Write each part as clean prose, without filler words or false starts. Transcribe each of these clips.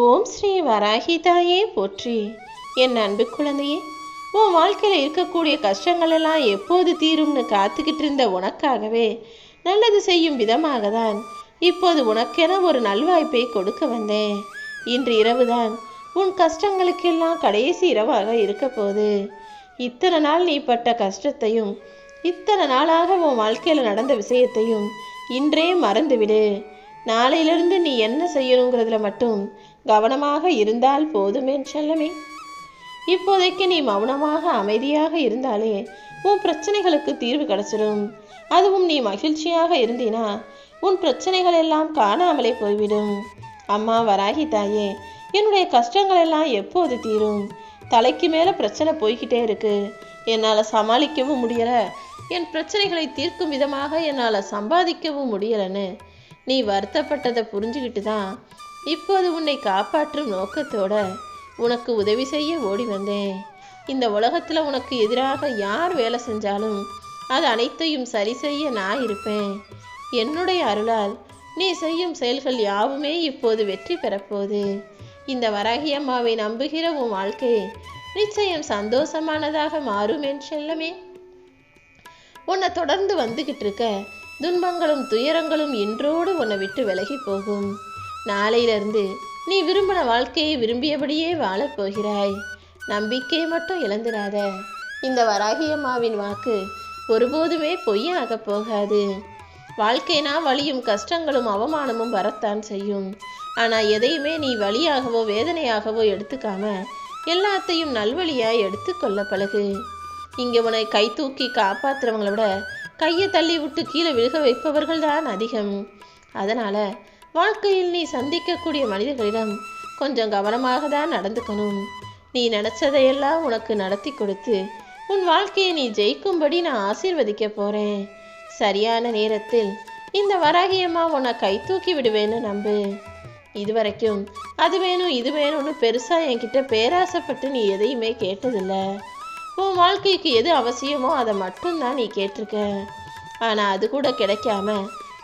ஓம் ஸ்ரீ வராகி தாயே போற்றி. என் அன்பு குழந்தையே, உன் வாழ்க்கையில் இருக்கக்கூடிய கஷ்டங்கள் எல்லாம் எப்போது தீரும்னு காத்துக்கிட்டு இருந்த உனக்காகவே நல்லது செய்யும் விதமாக தான் இப்போது உனக்கென ஒரு நல்வாய்ப்பை கொடுக்க வந்தேன். இன்று இரவுதான் உன் கஷ்டங்களுக்கெல்லாம் கடைசி இரவாக இருக்க போது. இத்தனை நாள் நீ பட்ட கஷ்டத்தையும் இத்தனை நாளாக உன் வாழ்க்கையில் நடந்த விஷயத்தையும் இன்றே மறந்துவிடு. நாளையிலிருந்து நீ என்ன செய்யணுங்கிறதுல மட்டும் கவனமாக இருந்தால் போதுமே செல்லமே. இப்போதைக்கு நீ மௌனமாக அமைதியாக இருந்தாலே உன் பிரச்சனைகளுக்கு தீர்வு கிடைச்சிடும். அதுவும் நீ மகிழ்ச்சியாக இருந்தீனா உன் பிரச்சனைகள் எல்லாம் காணாமலே போய்விடும். அம்மா வராகி தாயே, என்னுடைய கஷ்டங்கள் எல்லாம் எப்போது தீரும்? தலைக்கு மேலே பிரச்சனை போய்கிட்டே இருக்கு. என்னால் சமாளிக்கவும் முடியலை. என் பிரச்சனைகளை தீர்க்கும் விதமாக என்னால் சம்பாதிக்கவும் முடியலைன்னு நீ வருத்தப்பட்டதை புரிஞ்சுக்கிட்டு தான் இப்போது உன்னை காப்பாற்றும் நோக்கத்தோட உனக்கு உதவி செய்ய ஓடி வந்தேன். இந்த உலகத்தில் உனக்கு எதிராக யார் வேலை செஞ்சாலும் அது அனைத்தையும் சரி செய்ய நான் இருப்பேன். என்னுடைய அருளால் நீ செய்யும் செயல்கள் யாவுமே இப்போது வெற்றி பெறப்போகுது. இந்த வராகி அம்மாவை நம்புகிற உன் வாழ்க்கை நிச்சயம் சந்தோஷமானதாக மாறும் என் செல்லமே. உன்னை தொடர்ந்து வந்துகிட்டு இருக்க துன்பங்களும் துயரங்களும் இன்றோடு உன்னை விட்டு விலகி போகும். நாளையிலிருந்து நீ விரும்பின வாழ்க்கையை விரும்பியபடியே வாழப்போகிறாய். நம்பிக்கையை மட்டும் இழந்துடாத. இந்த வராகி அம்மாவின் வாக்கு ஒருபோதுமே பொய்யாக போகாது. வாழ்க்கைனா வலியும் கஷ்டங்களும் அவமானமும் வரத்தான் செய்யும். ஆனால் எதையுமே நீ வலியாகவோ வேதனையாகவோ எடுத்துக்காம எல்லாத்தையும் நல்வழியாய் எடுத்துக்கொள்ள பழகு. இங்கே உன்னை கை தூக்கி காப்பாற்றுறவங்களை விட கையை தள்ளி விட்டு கீழே விழுக வைப்பவர்கள் தான் அதிகம். அதனால் வாழ்க்கையில் நீ சந்திக்கக்கூடிய மனிதர்களிடம் கொஞ்சம் கவனமாக தான் நடந்துக்கணும். நீ நினச்சதையெல்லாம் உனக்கு நடத்தி கொடுத்து உன் வாழ்க்கையை நீ ஜெயிக்கும்படி நான் ஆசீர்வதிக்க போகிறேன். சரியான நேரத்தில் இந்த வராகி அம்மா உன்னை கை தூக்கி விடுவேன்னு நம்பு. இதுவரைக்கும் அது வேணும் இது வேணும்னு பெருசாக என்கிட்ட பேராசைப்பட்டு நீ எதையுமே கேட்டதில்லை. உன் வாழ்க்கைக்கு எது அவசியமோ அதை மட்டும்தான் நீ கேட்டிருக்க. ஆனால் அது கூட கிடைக்காம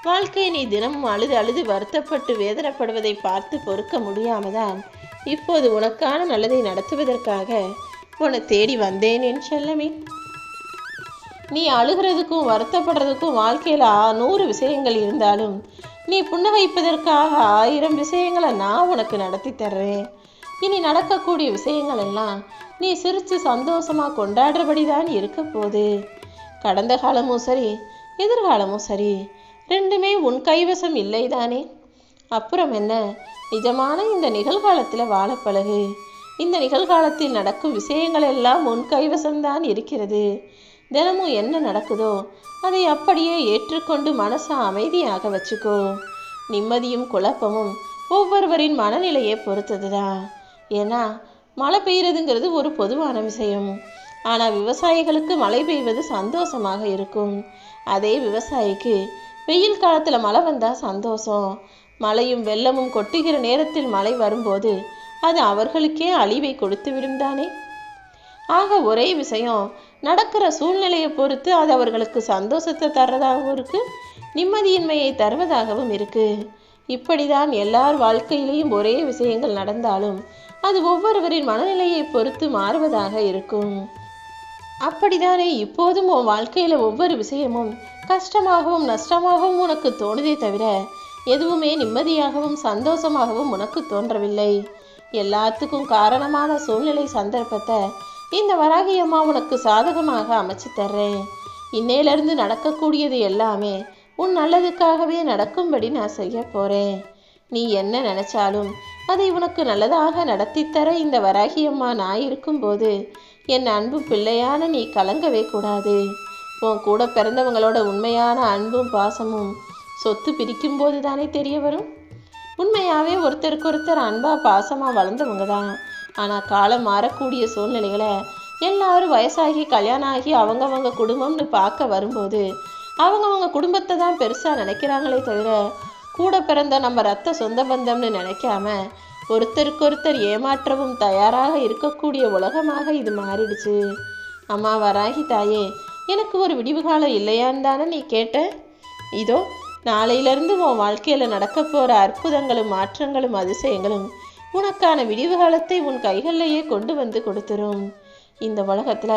வாழ்க்கையை நீ தினமும் அழுது அழுது வருத்தப்பட்டு வேதனைப்படுவதை பார்த்து பொறுக்க முடியாம தான் இப்போது உனக்கான நல்லதை நடத்துவதற்காக உன்னை தேடி வந்தேன் என் செல்லமே. நீ அழுகிறதுக்கும் வருத்தப்படுறதுக்கும் வாழ்க்கையில் 100 விஷயங்கள் இருந்தாலும் நீ புன்னகைப்பதற்காக 1000 விஷயங்களை நான் உனக்கு நடத்தி தர்றேன். இனி நடக்கக்கூடிய விஷயங்கள் எல்லாம் நீ சிரித்து சந்தோஷமாக கொண்டாடுறபடி தான் இருக்க போகுது. கடந்த காலமும் சரி எதிர்காலமும் சரி ரெண்டுமே உன் கைவசம் இல்லை தானே. அப்புறம் என்ன, நிஜமான இந்த நிகழ்காலத்தில் வாழ பழகு. இந்த நிகழ்காலத்தில் நடக்கும் விஷயங்கள் எல்லாம் உன் கைவசம்தான் இருக்கிறது. தினமும் என்ன நடக்குதோ அதை அப்படியே ஏற்றுக்கொண்டு மனசை அமைதியாக வச்சுக்கோ. நிம்மதியும் குழப்பமும் ஒவ்வொருவரின் மனநிலையை பொறுத்தது தான். ஏன்னா மழை பெய்யறதுங்கிறது ஒரு பொதுவான விஷயம். ஆனால் விவசாயிகளுக்கு மழை பெய்வது சந்தோஷமாக இருக்கும். அதே விவசாயிக்கு வெயில் காலத்தில் மழை வந்தால் சந்தோஷம். மழையும் வெள்ளமும் கொட்டுகிற நேரத்தில் மழை வரும்போது அது அவர்களுக்கே அழிவை கொடுத்து விடும் தானே. ஆக ஒரே விஷயம் நடக்கிற சூழ்நிலையை பொறுத்து அது அவர்களுக்கு சந்தோஷத்தை தர்றதாகவும் இருக்கு, நிம்மதியின்மையை தருவதாகவும் இருக்கு. இப்படிதான் எல்லார் வாழ்க்கையிலையும் ஒரே விஷயங்கள் நடந்தாலும் அது ஒவ்வொருவரின் மனநிலையை பொறுத்து மாறுவதாக இருக்கும். அப்படித்தானே இப்போதும் உன் வாழ்க்கையில் ஒவ்வொரு விஷயமும் கஷ்டமாகவும் நஷ்டமாகவும் உனக்கு தோணுதே தவிர எதுவுமே நிம்மதியாகவும் சந்தோஷமாகவும் உனக்கு தோன்றவில்லை. எல்லாத்துக்கும் காரணமான சூழ்நிலை சந்தர்ப்பத்தை இந்த வராகி அம்மா உனக்கு சாதகமாக அமைச்சு தர்றேன். இன்னையிலிருந்து நடக்கக்கூடியது எல்லாமே உன் நல்லதுக்காகவே நடக்கும்படி நான் செய்ய போகிறேன். நீ என்ன நினைச்சாலும் அதை உனக்கு நல்லதாக நடத்தித்தர இந்த வராகி அம்மா நான் இருக்கும்போது என் அன்பு பிள்ளையான நீ கலங்கவே கூடாது. உன் கூட பிறந்தவங்களோட உண்மையான அன்பும் பாசமும் சொத்து பிரிக்கும் போது தானே தெரிய வரும். உண்மையாகவே ஒருத்தருக்கொருத்தர் அன்பாக பாசமாக வளர்ந்தவங்க தான். ஆனால் காலம் மாறக்கூடிய சூழ்நிலைகளை எல்லாரும் வயசாகி கல்யாணம் ஆகி அவங்கவங்க குடும்பம்னு பார்க்க வரும்போது அவங்கவங்க குடும்பத்தை தான் பெருசாக நினைக்கிறாங்களே தவிர கூட பிறந்த நம்ம ரத்த சொந்த பந்தம்னு நினைக்காம ஒருத்தருக்கொருத்தர் ஏமாற்றவும் தயாராக இருக்கக்கூடிய உலகமாக இது மாறிடுச்சு. அம்மா வராகி தாயே, எனக்கு ஒரு விடிவு காலம் இல்லையான்னு தானே நீ கேட்ட. இதோ நாளையிலிருந்து உன் வாழ்க்கையில் நடக்க போகிற அற்புதங்களும் மாற்றங்களும் அதிசயங்களும் உனக்கான விடிவு காலத்தை உன் கைகளிலேயே கொண்டு வந்து கொடுத்துரும். இந்த உலகத்துல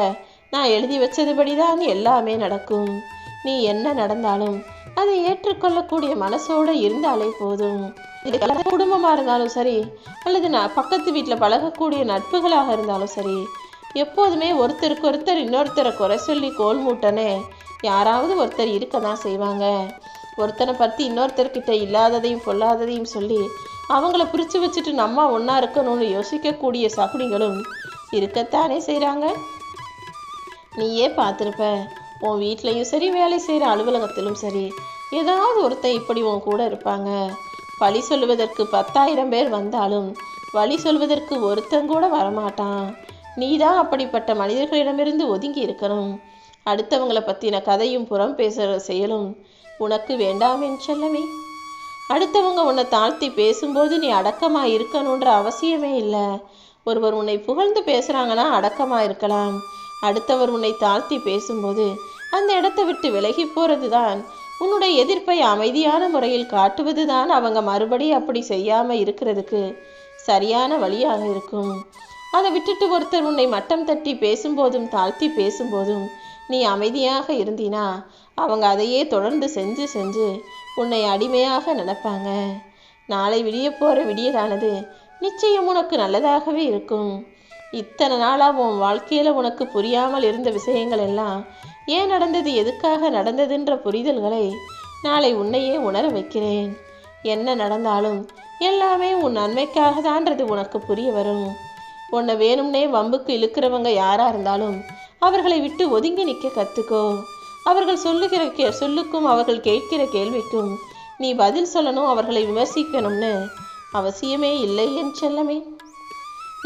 நான் எழுதி வச்சதுபடிதான் எல்லாமே நடக்கும். நீ என்ன நடந்தாலும் அதை ஏற்றுக்கொள்ளக்கூடிய மனசோட இருந்தாலே போதும். குடும்பமா இருந்தாலும் சரி, அல்லது நான் பக்கத்து வீட்டில் பழகக்கூடிய நட்புகளாக இருந்தாலும் சரி, எப்போதுமே ஒருத்தருக்கு ஒருத்தர் இன்னொருத்தரை குறை சொல்லி கோல் மூட்டனே யாராவது ஒருத்தர் இருக்க தான் செய்வாங்க. ஒருத்தனை பற்றி இன்னொருத்தர்கிட்ட இல்லாததையும் பொல்லாததையும் சொல்லி அவங்கள பிரித்து வச்சுட்டு நம்ம ஒன்றா இருக்கணும்னு யோசிக்கக்கூடிய சகுனிகளும் இருக்கத்தானே செய்கிறாங்க. நீயே பார்த்துருப்ப, உன் வீட்லேயும் சரி, வேலை செய்கிற அலுவலகத்திலும் சரி, ஏதாவது ஒருத்தன் இப்படி உன் கூட இருப்பாங்க. பழி சொல்வதற்கு 10,000 பேர் வந்தாலும் வழி சொல்வதற்கு ஒருத்தன் கூட வரமாட்டான். நீ தான் அப்படிப்பட்ட மனிதர்களிடமிருந்து ஒதுங்கி இருக்கணும். அடுத்தவங்களை பற்றின கதையும் புறம் பேசுகிற செயலும் உனக்கு வேண்டாம் என் செல்லமே. அடுத்தவங்க உன்னை தாழ்த்தி பேசும்போது நீ அடக்கமாக இருக்கணுன்ற அவசியமே இல்லை. ஒருவர் உன்னை புகழ்ந்து பேசுகிறாங்கன்னா அடக்கமாக இருக்கலாம். அடுத்தவர் உன்னை தாழ்த்தி பேசும்போது அந்த இடத்தை விட்டு விலகி போகிறது தான் உன்னுடைய எதிர்ப்பை அமைதியான முறையில் காட்டுவது தான் அவங்க மறுபடியும் அப்படி செய்யாமல் இருக்கிறதுக்கு சரியான வழியாக இருக்கும். அதை விட்டுட்டு ஒருத்தர் உன்னை மட்டம் தட்டி பேசும்போதும் தாழ்த்தி பேசும்போதும் நீ அமைதியாக இருந்தினா அவங்க அதையே தொடர்ந்து செஞ்சு செஞ்சு உன்னை அடிமையாக நினைப்பாங்க. நாளை விடிய போகிற விடியலானது நிச்சயம் உனக்கு நல்லதாகவே இருக்கும். இத்தனை நாளாக உன் வாழ்க்கையில் உனக்கு புரியாமல் இருந்த விஷயங்கள் எல்லாம் ஏன் நடந்தது, எதுக்காக நடந்ததுன்ற புரிதல்களை நாளை உன்னையே உணர வைக்கிறேன். என்ன நடந்தாலும் எல்லாமே உன் நன்மைக்காக தான்றது உனக்கு புரிய வரும். உன்னை வேணும்னே வம்புக்கு இழுக்கிறவங்க யாராக இருந்தாலும் அவர்களை விட்டு ஒதுங்கி நிற்க கற்றுக்கோ. அவர்கள் சொல்லுக்கும் அவர்கள் கேட்கிற கேள்விக்கும் நீ பதில் சொல்லணும், அவர்களை விமர்சிக்கணும்னு அவசியமே இல்லை என் செல்லமே.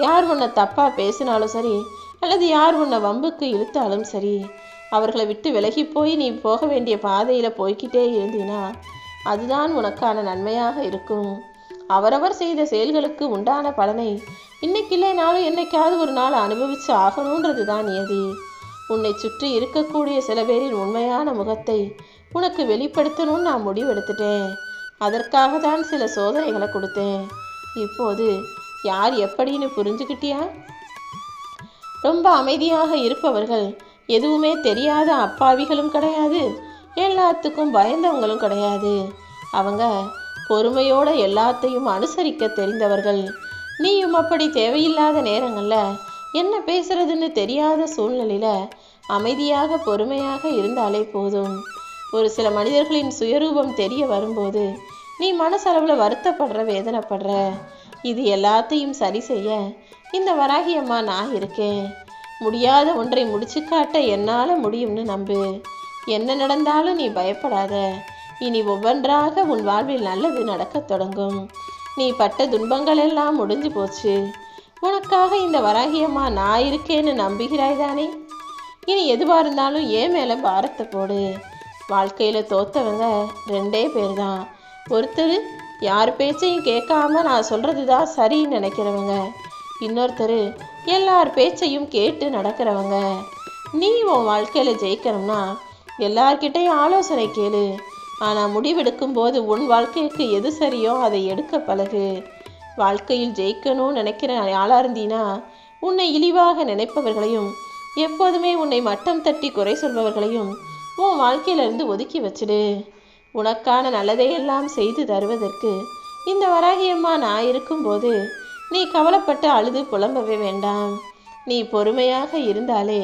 யார் உன்னை தப்பாக பேசினாலும் சரி, அல்லது யார் உன்னை வம்புக்கு இழுத்தாலும் சரி, அவர்களை விட்டு விலகி போய் நீ போக வேண்டிய பாதையில் போய்கிட்டே இருந்தினா அதுதான் உனக்கான நன்மையாக இருக்கும். அவரவர் செய்த செயல்களுக்கு உண்டான பலனை இன்னைக்கு இல்லைனாலும் என்னைக்காவது ஒரு நாள் அனுபவிச்சு ஆகணுன்றது தான் நியதி. உன்னை சுற்றி இருக்கக்கூடிய சில பேரின் உண்மையான முகத்தை உனக்கு வெளிப்படுத்தணும்னு நான் முடிவெடுத்துட்டேன். அதற்காக தான் சில சோதனைகளை கொடுத்தேன். இப்போது யார் எப்படின்னு புரிஞ்சுக்கிட்டியா? ரொம்ப அமைதியாக இருப்பவர்கள் எதுவுமே தெரியாத அப்பாவிகளும் கிடையாது, எல்லாத்துக்கும் பயந்தவங்களும் கிடையாது. அவங்க பொறுமையோட எல்லாத்தையும் அனுசரிக்க தெரிந்தவர்கள். நீயும் அப்படி தேவையில்லாத நேரங்களில் என்ன பேசுறதுன்னு தெரியாத சூழ்நிலையில் அமைதியாக பொறுமையாக இருந்தாலே போதும். ஒரு சில மனிதர்களின் சுயரூபம் தெரிய வரும்போது நீ மனசளவில் வருத்தப்படுற, வேதனைப்படுற. இது எல்லாத்தையும் சரி செய்ய இந்த வராகி அம்மா நான் இருக்கேன். முடியாத ஒன்றை முடிச்சு காட்ட என்னால் முடியும்னு நம்பு. என்ன நடந்தாலும் நீ பயப்படாத. இனி ஒவ்வொன்றாக உன் வாழ்வில் நல்லது நடக்கத் தொடங்கும். நீ பட்ட துன்பங்கள் எல்லாம் முடிஞ்சு போச்சு. உனக்காக இந்த வராகி அம்மா நான் இருக்கேன்னு நம்புகிறாய் தானே? இனி எதுவாக இருந்தாலும் ஏன் மேலே பாரத்தை போடு. வாழ்க்கையில் தோத்தவங்க 2 பேர் தான். ஒருத்தர் யார் பேச்சையும் கேட்காம நான் சொல்கிறது தான் சரின்னு நினைக்கிறவங்க, இன்னொருத்தர் எல்லார் பேச்சையும் கேட்டு நடக்கிறவங்க. நீ உன் வாழ்க்கையில் ஜெயிக்கணும்னா எல்லார்கிட்டையும் ஆலோசனை கேளு. ஆனால் முடிவெடுக்கும் போது உன் வாழ்க்கைக்கு எது சரியோ அதை எடுக்க பழகு. வாழ்க்கையில் ஜெயிக்கணும்னு நினைக்கிற ஆளாக இருந்தீனா உன்னை இழிவாக நினைப்பவர்களையும் எப்போதுமே உன்னை மட்டம் தட்டி குறை சொல்பவர்களையும் உன் வாழ்க்கையிலிருந்து ஒதுக்கி வச்சிடு. உனக்கான நல்லதையெல்லாம் செய்து தருவதற்கு இந்த வராகி அம்மா நான் இருக்கும்போது நீ கவலைப்பட்டு அழுது புலம்பவே வேண்டாம். நீ பொறுமையாக இருந்தாலே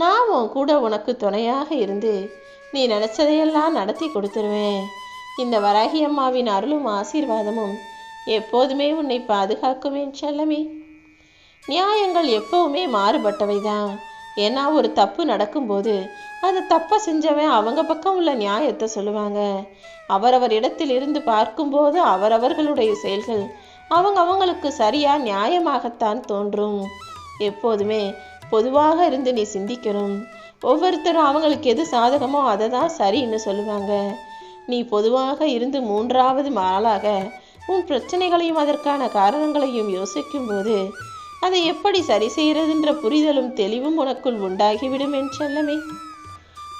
நான் உன் கூட உனக்கு துணையாக இருந்து நீ நினச்சதையெல்லாம் நடத்தி கொடுத்துருவேன். இந்த வராகி அம்மாவின் அருளும் ஆசீர்வாதமும் எப்போதுமே உன்னை பாதுகாக்குவேன் செல்லமே. நியாயங்கள் எப்பவுமே மாறுபட்டவை தான். ஏன்னா ஒரு தப்பு நடக்கும்போது அது தப்பை செஞ்சவன் அவங்க பக்கம் உள்ள நியாயத்தை சொல்லுவாங்க. அவரவர் இடத்தில் இருந்து பார்க்கும்போது அவரவர்களுடைய செயல்கள் அவங்களுக்கு சரியா நியாயமாகத்தான் தோன்றும். எப்போதுமே பொதுவாக இருந்து நீ சிந்திக்கணும். ஒவ்வொருத்தரும் அவங்களுக்கு எது சாதகமோ அதை தான் சரின்னு சொல்லுவாங்க. நீ பொதுவாக இருந்து 3வது ஆளாக உன் பிரச்சனைகளையும் அதற்கான காரணங்களையும் யோசிக்கும் போது அதை எப்படி சரி செய்யறதுன்ற புரிதலும் தெளிவும் உனக்குள் உண்டாகிவிடும் என் செல்லமே.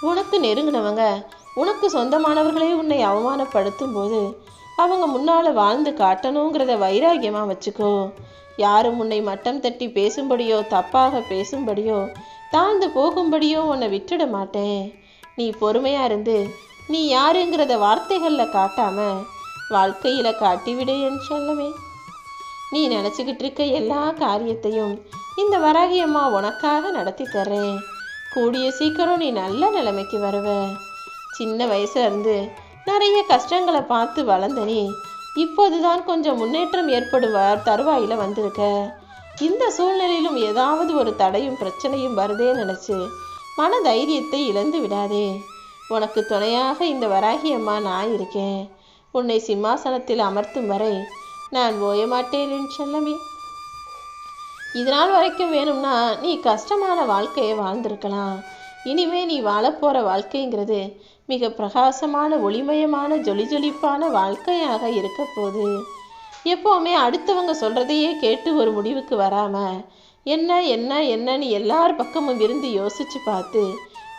உனக்கு நெருங்கினவங்க, உனக்கு சொந்தமானவர்களே உன்னை அவமானப்படுத்தும் போது அவங்க முன்னால வாழ்ந்து காட்டணுங்கிறத வைராகியமா வச்சுக்கோ. யாரும் உன்னை மட்டம் தட்டி பேசும்படியோ தப்பாக பேசும்படியோ தாழ்ந்து போகும்படியோ உன்னை விட்டுட மாட்டேன். நீ பொறுமையா இருந்து நீ யாருங்கிறத வார்த்தைகள்ல காட்டாம வாழ்க்கையில காட்டிவிடு என் செல்லமே. நீ நினைச்சுக்கிட்டு இருக்க எல்லா காரியத்தையும் இந்த வராகி அம்மா உனக்காக நடத்தி தர்றேன். கூடிய சீக்கிரம் நீ நல்ல நிலைமைக்கு வருவ. சின்ன வயசுல இருந்து நிறைய கஷ்டங்களை பார்த்து வளர்ந்த நீ இப்போதுதான் கொஞ்சம் முன்னேற்றம் ஏற்படும் தருவாயில வந்திருக்க. இந்த சூழ்நிலையிலும் ஏதாவது ஒரு தடையும் பிரச்சனையும் வருதே நினைச்சு மன தைரியத்தை இழந்து விடாதே. உனக்கு துணையாக இந்த வராகி அம்மா நான் இருக்கேன். உன்னை சிம்மாசனத்தில் அமர்த்தும் வரை நான் ஓய மாட்டேன் என் செல்லமே. இதனால் வரைக்கும் வேணும்னா நீ கஷ்டமான வாழ்க்கையை வாழ்ந்திருக்கலாம். இனிமே நீ வாழப்போற வாழ்க்கைங்கிறது மிக பிரகாசமான ஒளிமயமான ஜொலிஜொலிப்பான வாழ்க்கையாக இருக்க போகுது. எப்போவுமே அடுத்தவங்க சொல்றதையே கேட்டு ஒரு முடிவுக்கு வராம என்ன என்ன என்னன்னு எல்லார் பக்கமும் இருந்து யோசிச்சு பார்த்து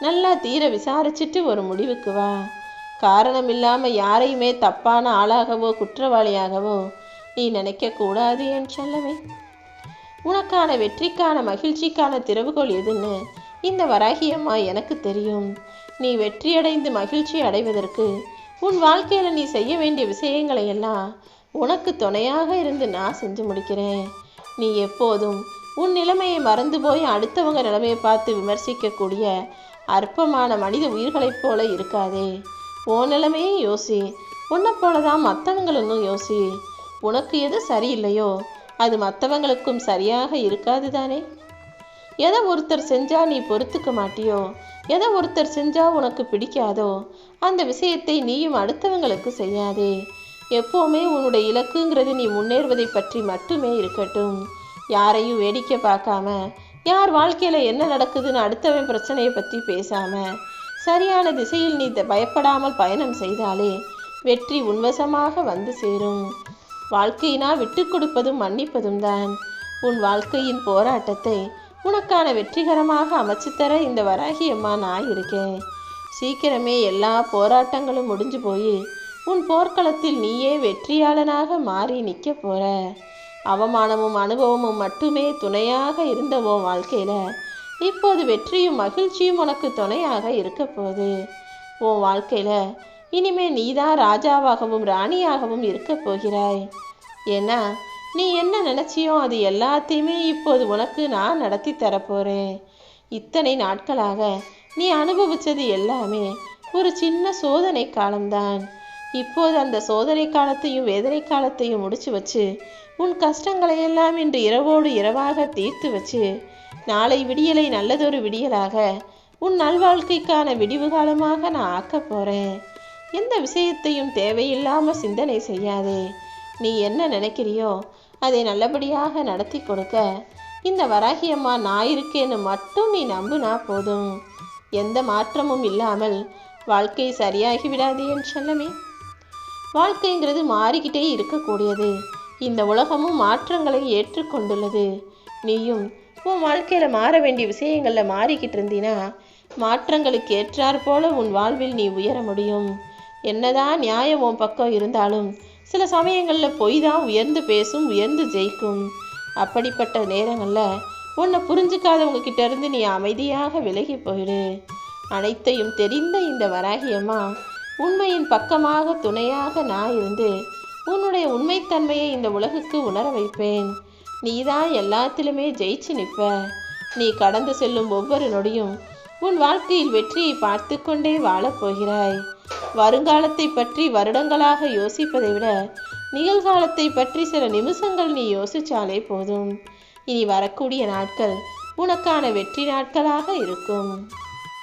நல்லா தீர விசாரிச்சுட்டு ஒரு முடிவுக்கு வா. காரணம் இல்லாம யாரையுமே தப்பான ஆளாகவோ குற்றவாளியாகவோ நீ நினைக்க கூடாது என் செல்லமே. உனக்கான வெற்றிக்கான மகிழ்ச்சிக்கான திறவுகோல் எதுன்னு இந்த வராகி அம்மா எனக்கு தெரியும். நீ வெற்றியடைந்து மகிழ்ச்சி அடைவதற்கு உன் வாழ்க்கையில நீ செய்ய வேண்டிய விஷயங்களை எல்லாம் உனக்கு துணையாக இருந்து நான் செஞ்சு முடிக்கிறேன். நீ எப்போதும் உன் நிலைமையை மறந்து போய் அடுத்தவங்க நிலைமையை பார்த்து விமர்சிக்கக்கூடிய அற்பமான மனித உயிர்களைப் போல இருக்காதே. உன் நிலைமையை யோசி. உன்னை போலதான் மற்றவங்களும் யோசி. உனக்கு எது சரியில்லையோ அது மற்றவங்களுக்கும் சரியாக இருக்காது தானே. எதை ஒருத்தர் செஞ்சா நீ பொறுத்துக்க மாட்டியோ, எதை ஒருத்தர் செஞ்சா உனக்கு பிடிக்காதோ அந்த விஷயத்தை நீயும் அடுத்தவங்களுக்கு செய்யாதே. எப்போவுமே உன்னுடைய இலக்குங்கிறது நீ முன்னேறுவதை பற்றி மட்டுமே இருக்கட்டும். யாரையும் வேடிக்கை பார்க்காம யார் வாழ்க்கையில என்ன நடக்குதுன்னு அடுத்தவன் பிரச்சனையை பற்றி பேசாம சரியான திசையில் நீ பயப்படாமல் பயணம் செய்தாலே வெற்றி உன்வசமாக வந்து சேரும். வாழ்க்கையினா விட்டு கொடுப்பதும் மன்னிப்பதும் தான். உன் வாழ்க்கையின் போராட்டத்தை உனக்கான வெற்றிகரமாக அமைச்சுத்தர இந்த வராகி அம்மா நான் இருக்கேன். சீக்கிரமே எல்லா போராட்டங்களும் முடிஞ்சு போய் உன் போர்க்களத்தில் நீயே வெற்றியாளனாக மாறி நிற்க போற. அவமானமும் அனுபவமும் மட்டுமே துணையாக இருந்த உன் வாழ்க்கையில இப்போது வெற்றியும் மகிழ்ச்சியும் உனக்கு துணையாக இருக்க போகுது. உன் வாழ்க்கையில இனிமே நீதான் ராஜாவாகவும் ராணியாகவும் இருக்க போகிறாய். ஏன்னா நீ என்ன நினைச்சியோ அது எல்லாத்தையுமே இப்போது உனக்கு நான் நடத்தி தரப்போறேன். இத்தனை நாட்களாக நீ அனுபவிச்சது எல்லாமே ஒரு சின்ன சோதனை காலம்தான். இப்போது அந்த சோதனை காலத்தையும் வேதனை காலத்தையும் முடிச்சு வச்சு உன் கஷ்டங்களை எல்லாம் இன்று இரவோடு இரவாக தீர்த்து வச்சு நாளை விடியலை நல்லதொரு விடியலாக உன் நல்வாழ்க்கைக்கான விடிவு காலமாக நான் ஆக்க போறேன். எந்த விஷயத்தையும் தேவையில்லாம சிந்தனை செய்யாதே. நீ என்ன நினைக்கிறியோ அதை நல்லபடியாக நடத்தி கொடுக்க இந்த வராகி அம்மா நான் இருக்கேன்னு மட்டும் நீ நம்புனா போதும். எந்த மாற்றமும் இல்லாமல் வாழ்க்கை சரியாகி விடாது என் செல்லமே. வாழ்க்கைங்கிறது மாறிக்கிட்டே இருக்கக்கூடியது. இந்த உலகமும் மாற்றங்களை ஏற்றுக்கொண்டுள்ளது. நீயும் உன் வாழ்க்கையில மாற வேண்டிய விஷயங்கள்ல மாறிக்கிட்டு இருந்தீனா மாற்றங்களுக்கு ஏற்றாற் போல உன் வாழ்வில் நீ உயர முடியும். என்னதான் நியாயம் உன் பக்கம் இருந்தாலும் சில சமயங்கள்ல பொய் தான் உயர்ந்து பேசும், உயர்ந்து ஜெயிக்கும். அப்படிப்பட்ட நேரங்கள்ல உன்னை புரிஞ்சுக்காதவங்க கிட்ட இருந்து நீ அமைதியாக விலகி போயிடு. அனைத்தையும் தெரிந்த இந்த வராகி அம்மா உண்மையின் பக்கமாக துணையாக நான் இருந்து உன்னுடைய உண்மைத்தன்மையை இந்த உலகுக்கு உணர வைப்பேன். நீதான் எல்லாத்திலுமே ஜெயிச்சு நிற்ப. நீ கடந்து செல்லும் ஒவ்வொரு நொடியும் உன் வாழ்க்கையில் வெற்றியை பார்த்து கொண்டே வாழப்போகிறாய். வருங்காலத்தை பற்றி வருடங்களாக யோசிப்பதை விட நிகழ்காலத்தை பற்றி சில நிமிஷங்கள் நீ யோசிச்சாலே போதும். இனி வரக்கூடிய நாட்கள் உனக்கான வெற்றி நாட்களாக இருக்கும்.